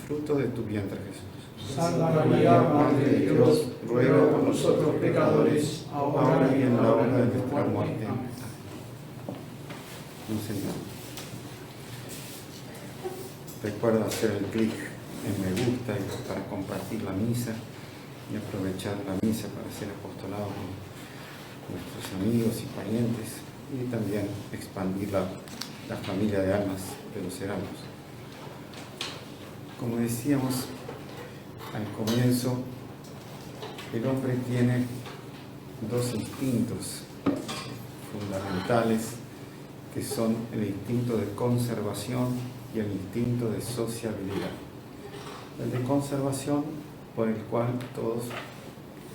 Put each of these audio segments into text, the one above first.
fruto de tu vientre, Jesús. Santa María, Madre de Dios, ruega por nosotros pecadores, ahora y en la hora de nuestra muerte. Amén. Un Señor. Recuerda hacer el clic en me gusta para compartir la misa y aprovechar la misa para hacer apostolado con nuestros amigos y parientes y también expandir la familia de almas de los hermanos. Como decíamos al comienzo, el hombre tiene dos instintos fundamentales que son el instinto de conservación y el instinto de sociabilidad. El de conservación, por el cual todos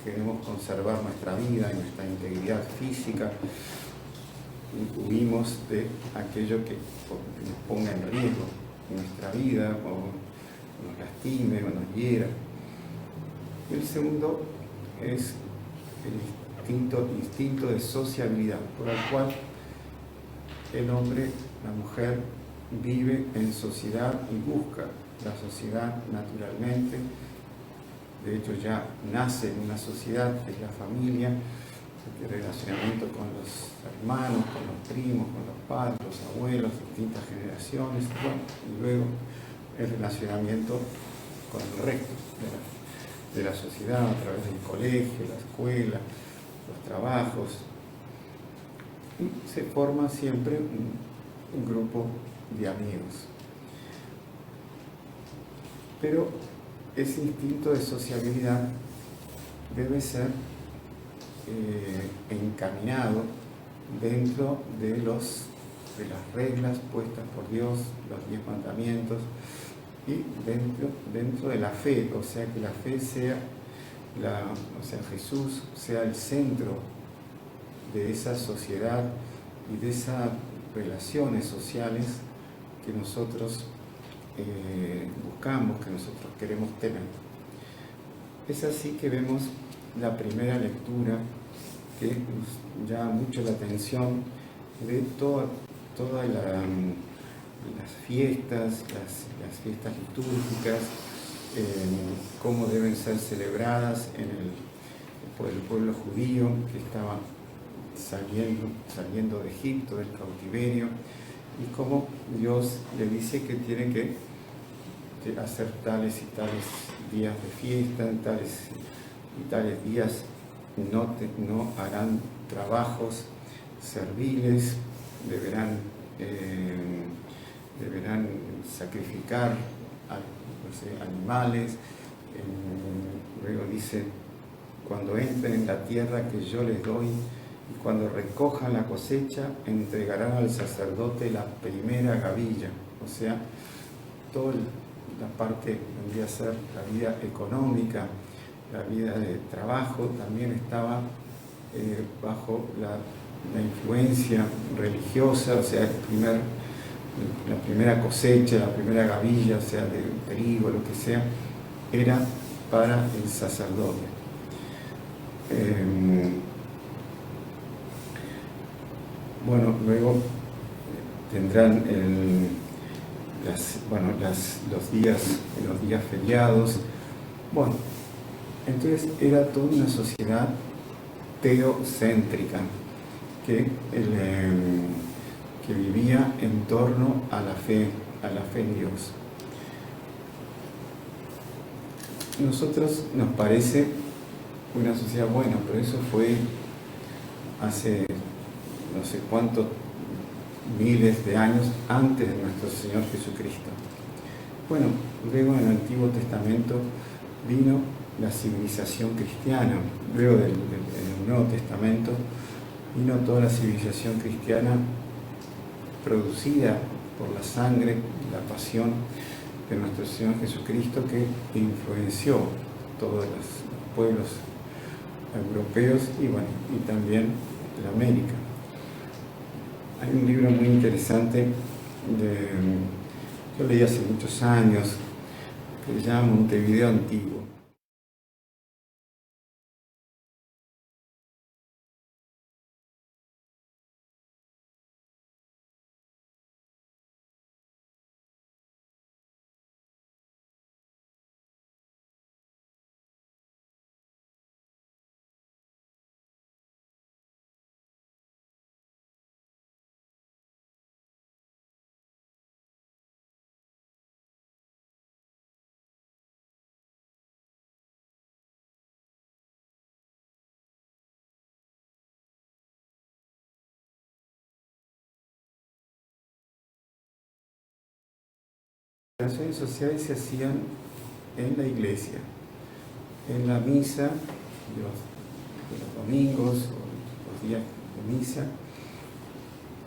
queremos conservar nuestra vida y nuestra integridad física, huimos de aquello que nos ponga en riesgo nuestra vida o nos lastime o nos hiera. Y el segundo es el instinto de sociabilidad, por el cual el hombre, la mujer, vive en sociedad y busca la sociedad naturalmente. De hecho, ya nace en una sociedad, que es la familia, el relacionamiento con los hermanos, con los primos, con los padres, los abuelos, distintas generaciones, y luego el relacionamiento con el resto de la sociedad a través del colegio, la escuela, los trabajos. Y se forma siempre un grupo de amigos. Pero ese instinto de sociabilidad debe ser encaminado dentro de las reglas puestas por Dios, los 10 mandamientos, y dentro de la fe, o sea, que la fe sea, Jesús sea el centro de esa sociedad y de esas relaciones sociales que nosotros buscamos, que nosotros queremos tener. Es así que vemos la primera lectura que nos llama mucho la atención de todas las fiestas, las fiestas litúrgicas, cómo deben ser celebradas por el pueblo judío que estaba saliendo de Egipto, del cautiverio, y cómo Dios le dice que tiene que hacer tales y tales días de fiesta, tales y tales días no harán trabajos serviles, deberán sacrificar animales. Luego dice, cuando entren en la tierra que yo les doy, y cuando recojan la cosecha, entregarán al sacerdote la primera gavilla. O sea, toda la parte vendría a ser la vida económica, la vida de trabajo, también estaba bajo la influencia religiosa, o sea, la primera cosecha, la primera gavilla, o sea, de trigo, lo que sea, era para el sacerdote. Bueno, luego tendrán los días feriados. Bueno, entonces era toda una sociedad teocéntrica que vivía en torno a la fe en Dios. Nosotros nos parece una sociedad buena, pero eso fue hace no sé cuántos miles de años antes de nuestro Señor Jesucristo. Bueno, luego en el Antiguo Testamento vino la civilización cristiana, luego del Nuevo Testamento vino toda la civilización cristiana producida por la sangre, la pasión de nuestro Señor Jesucristo, que influenció todos los pueblos europeos y también de América. Hay un libro muy interesante, yo leí hace muchos años, que se llama Montevideo Antiguo. Las relaciones sociales se hacían en la iglesia, en la misa, los domingos, o los días de misa.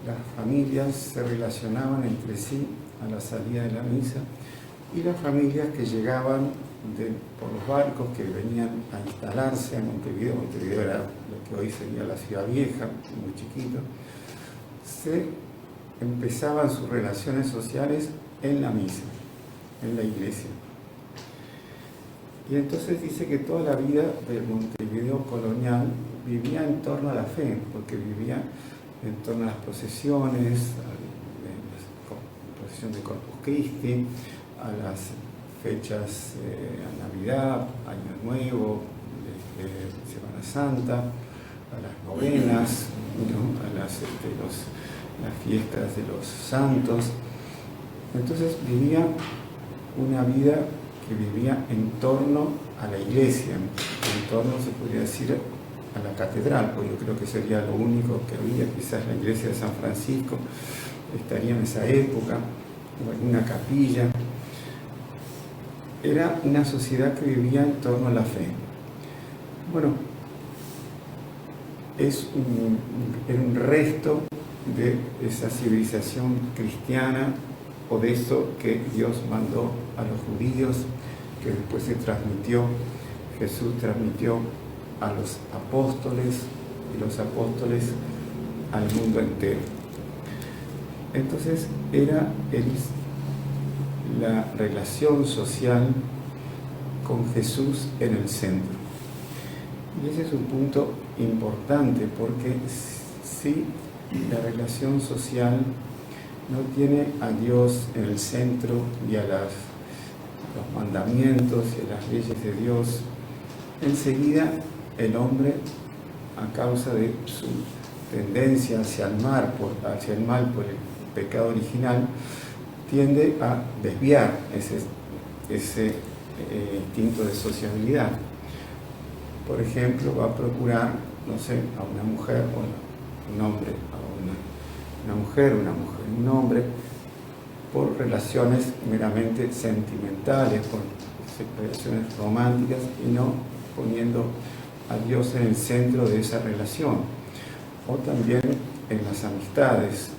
Las familias se relacionaban entre sí a la salida de la misa, y las familias que llegaban por los barcos que venían a instalarse en Montevideo. Montevideo era lo que hoy sería la Ciudad Vieja, muy chiquito. Se empezaban sus relaciones sociales en la misa, en la iglesia. Y entonces dice que toda la vida del Montevideo colonial vivía en torno a la fe, porque vivía en torno a las procesiones, a la procesión de Corpus Christi, a las fechas, a Navidad, Año Nuevo, Semana Santa, a las novenas, ¿no? A las fiestas de los santos. Entonces vivía una vida que vivía en torno a la iglesia, en torno, se podría decir, a la catedral, porque yo creo que sería lo único que había. Quizás la iglesia de San Francisco estaría en esa época, o alguna capilla. Era una sociedad que vivía en torno a la fe. Bueno, era un resto de esa civilización cristiana, o de eso que Dios mandó a los judíos, que después se transmitió, Jesús transmitió a los apóstoles, y los apóstoles al mundo entero. Entonces era la relación social con Jesús en el centro. Y ese es un punto importante, porque si la relación social no tiene a Dios en el centro y a los mandamientos y a las leyes de Dios, enseguida el hombre, a causa de su tendencia hacia el mal por el pecado original, tiende a desviar ese instinto de sociabilidad. Por ejemplo, va a procurar, no sé, a una mujer o un hombre, a una mujer, un hombre, por relaciones meramente sentimentales, por relaciones románticas, y no poniendo a Dios en el centro de esa relación. O también en las amistades.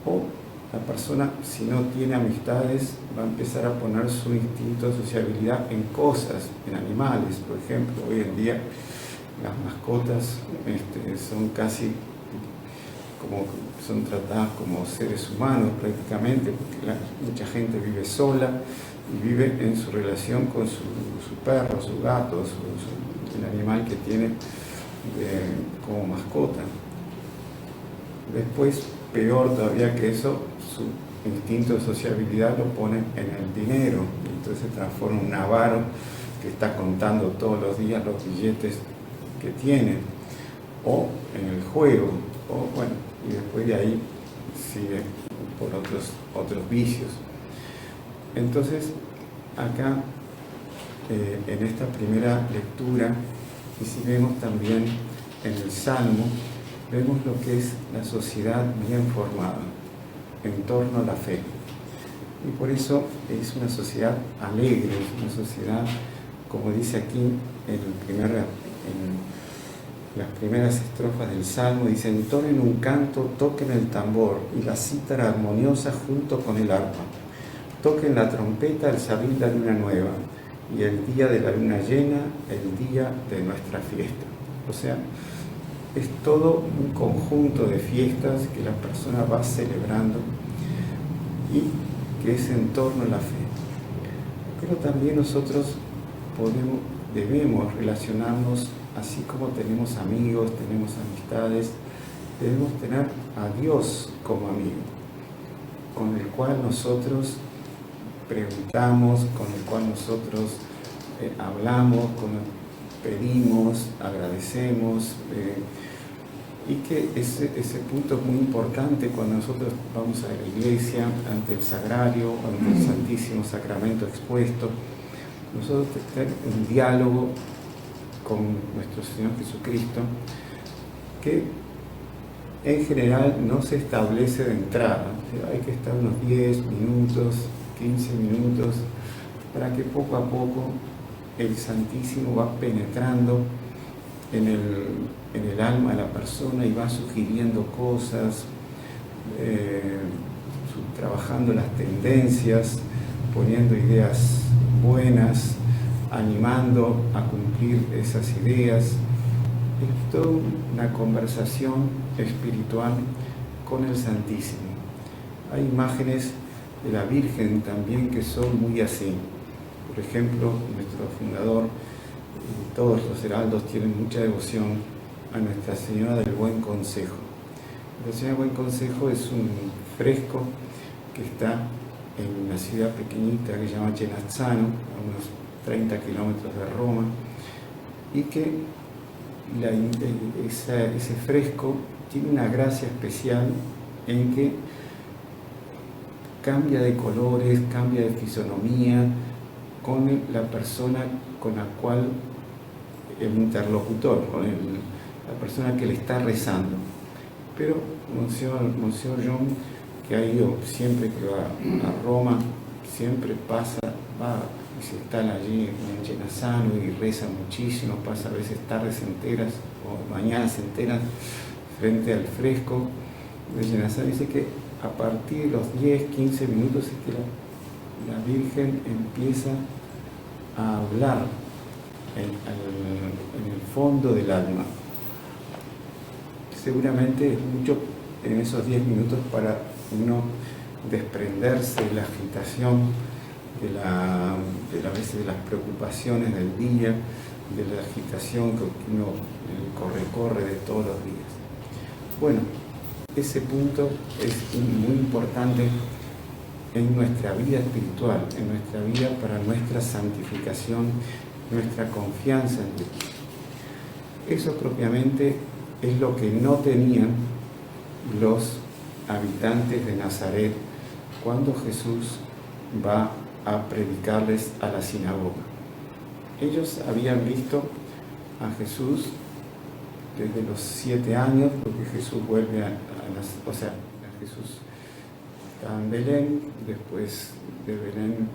O la persona, si no tiene amistades, va a empezar a poner su instinto de sociabilidad en cosas, en animales. Por ejemplo, hoy en día las mascotas son casi como, son tratadas como seres humanos prácticamente, porque mucha gente vive sola y vive en su relación con su perro, su gato, el animal que tiene como mascota. Después, peor todavía que eso, su instinto de sociabilidad lo pone en el dinero, y entonces se transforma en un avaro que está contando todos los días los billetes que tiene, o en el juego, o bueno, y después de ahí sigue por otros vicios. Entonces, acá, en esta primera lectura, y si vemos también en el Salmo, vemos lo que es la sociedad bien formada en torno a la fe. Y por eso es una sociedad alegre, es una sociedad, como dice aquí en las primeras estrofas del Salmo, dice: entonen un canto, toquen el tambor y la cítara armoniosa junto con el arpa. Toquen la trompeta al salir la luna nueva, y el día de la luna llena, el día de nuestra fiesta. O sea, es todo un conjunto de fiestas que la persona va celebrando y que es en torno a la fe. Pero también nosotros debemos relacionarnos, así como tenemos amigos, tenemos amistades, debemos tener a Dios como amigo, con el cual nosotros preguntamos, con el cual nosotros hablamos, pedimos, agradecemos, y que ese punto es muy importante cuando nosotros vamos a la iglesia, ante el sagrario, ante el Santísimo Sacramento expuesto. Nosotros tenemos un diálogo con nuestro Señor Jesucristo que en general no se establece de entrada. Hay que estar unos 10 minutos, 15 minutos, para que poco a poco el Santísimo va penetrando en el alma de la persona y va sugiriendo cosas, trabajando las tendencias, poniendo ideas buenas, animando a cumplir esas ideas. Es toda una conversación espiritual con el Santísimo. Hay imágenes de la Virgen también que son muy así. Por ejemplo, nuestro fundador y todos los heraldos tienen mucha devoción a Nuestra Señora del Buen Consejo. Nuestra Señora del Buen Consejo es un fresco que está en una ciudad pequeñita que se llama Genazzano, a unos 30 kilómetros de Roma, y que ese fresco tiene una gracia especial en que cambia de colores, cambia de fisonomía con la persona con la cual el interlocutor, con la persona que le está rezando. Pero Monsieur John, que ha ido siempre que va a Roma, siempre va y se instala allí en Genazzano y reza muchísimo, pasa a veces tardes enteras o mañanas enteras frente al fresco de Genazzano. Dice que a partir de los 10-15 minutos es que la Virgen empieza a hablar en el fondo del alma. Seguramente es mucho en esos 10 minutos para uno desprenderse de la agitación, a veces de las preocupaciones del día, de la agitación que uno corre de todos los días. Bueno, ese punto es muy importante en nuestra vida espiritual, en nuestra vida para nuestra santificación, nuestra confianza en Dios. Eso propiamente es lo que no tenían los habitantes de Nazaret cuando Jesús va a predicarles a la sinagoga. Ellos habían visto a Jesús desde los 7 años, porque Jesús vuelve Jesús estaba en Belén, después de Belén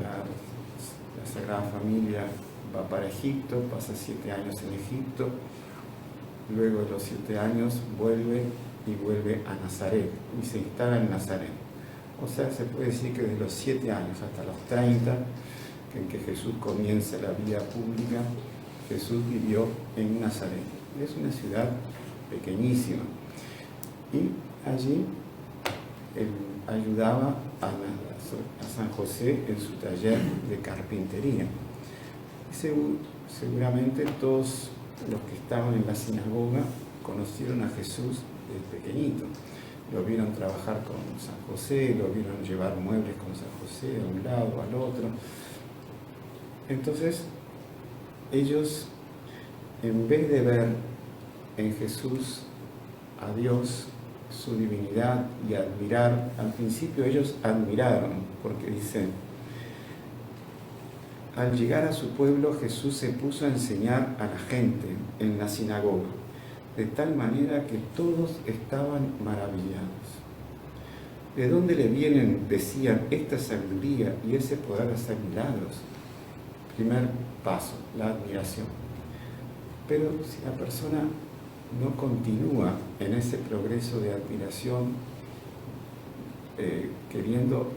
la Sagrada Familia va para Egipto, pasa 7 años en Egipto, luego de los 7 años vuelve a Nazaret y se instala en Nazaret. O sea, se puede decir que desde los 7 años hasta los 30, en que Jesús comienza la vida pública, Jesús vivió en Nazaret. Es una ciudad pequeñísima. Y allí él ayudaba a San José en su taller de carpintería. Seguramente todos los que estaban en la sinagoga conocieron a Jesús desde pequeñito. Lo vieron trabajar con San José, lo vieron llevar muebles con San José a un lado, al otro. Entonces, ellos, en vez de ver en Jesús a Dios, su divinidad y admirar, al principio ellos admiraron, porque dicen, al llegar a su pueblo Jesús se puso a enseñar a la gente en la sinagoga, de tal manera que todos estaban maravillados. ¿De dónde le vienen, decían, esta sabiduría y ese poder de hacer milagros? Primer paso, la admiración. Pero si la persona no continúa en ese progreso de admiración, queriendo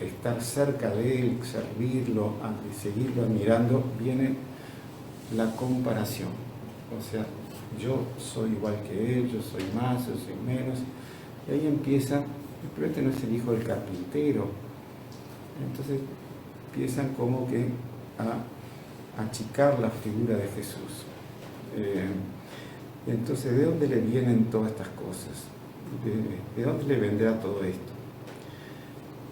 estar cerca de él, servirlo, seguirlo admirando, viene la comparación. O sea, yo soy igual que él, yo soy más, yo soy menos. Y ahí empieza, pero este no es el hijo del carpintero. Entonces empiezan como que a achicar la figura de Jesús. Entonces, ¿de dónde le vienen todas estas cosas? ¿De dónde le vendrá todo esto?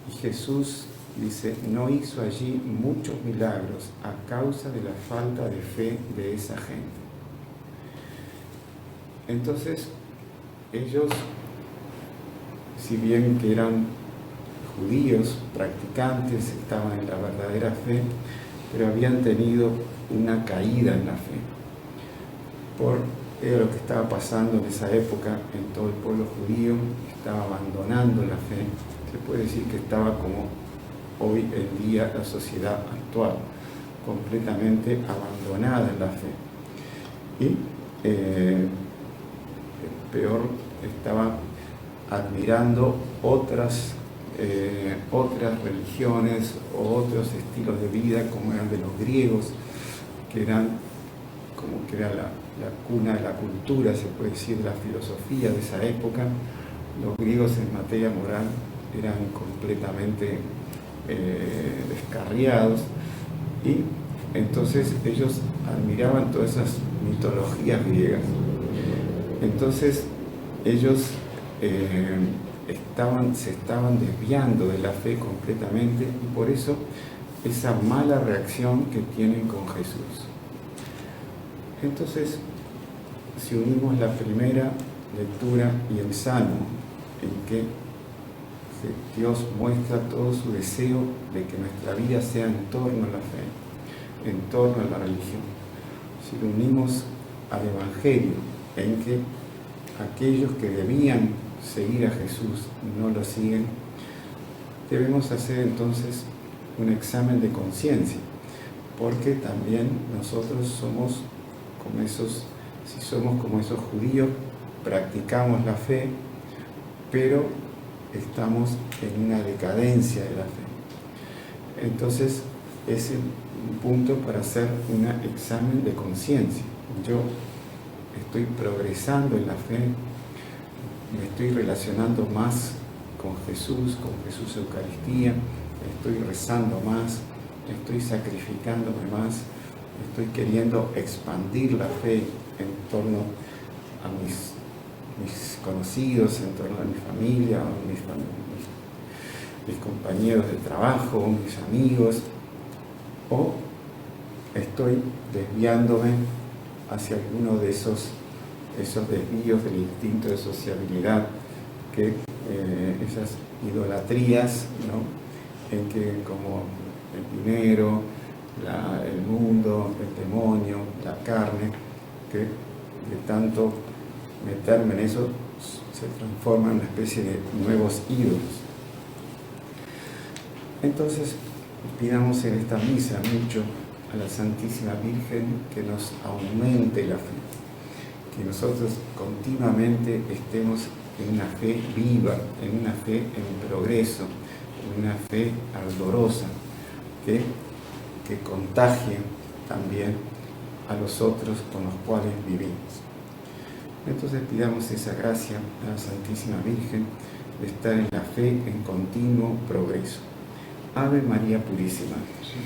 Y Jesús dice, no hizo allí muchos milagros a causa de la falta de fe de esa gente. Entonces, ellos, si bien que eran judíos, practicantes, estaban en la verdadera fe, pero habían tenido una caída en la fe. Era lo que estaba pasando en esa época en todo el pueblo judío, estaba abandonando la fe. Se puede decir que estaba como hoy en día la sociedad actual, completamente abandonada en la fe. Y peor, estaba admirando otras religiones o otros estilos de vida, como eran de los griegos, que era la cuna de la cultura, se puede decir, de la filosofía de esa época. Los griegos en materia moral eran completamente descarriados, y entonces ellos admiraban todas esas mitologías griegas. Entonces ellos se estaban desviando de la fe completamente, y por eso esa mala reacción que tienen con Jesús. Entonces, si unimos la primera lectura y el Salmo, en que Dios muestra todo su deseo de que nuestra vida sea en torno a la fe, en torno a la religión. Si lo unimos al Evangelio, en que aquellos que debían seguir a Jesús no lo siguen, debemos hacer entonces un examen de conciencia, porque también nosotros somos como esos judíos, practicamos la fe, pero estamos en una decadencia de la fe. Entonces, es un punto para hacer un examen de conciencia. Yo estoy progresando en la fe, me estoy relacionando más con Jesús Eucaristía, estoy rezando más, estoy sacrificándome más, estoy queriendo expandir la fe en torno a mis conocidos, en torno a mi familia, a mis compañeros de trabajo, mis amigos, o estoy desviándome hacia alguno de esos desvíos del instinto de sociabilidad, esas idolatrías, ¿no?, en que como el dinero, el mundo, el demonio, la carne, que de tanto meterme en eso se transforma en una especie de nuevos ídolos. Entonces, pidamos en esta misa mucho a la Santísima Virgen que nos aumente la fe, que nosotros continuamente estemos en una fe viva, en una fe en progreso, en una fe ardorosa, que contagie también a los otros con los cuales vivimos. Entonces pidamos esa gracia a la Santísima Virgen de estar en la fe en continuo progreso. Ave María Purísima. Sí,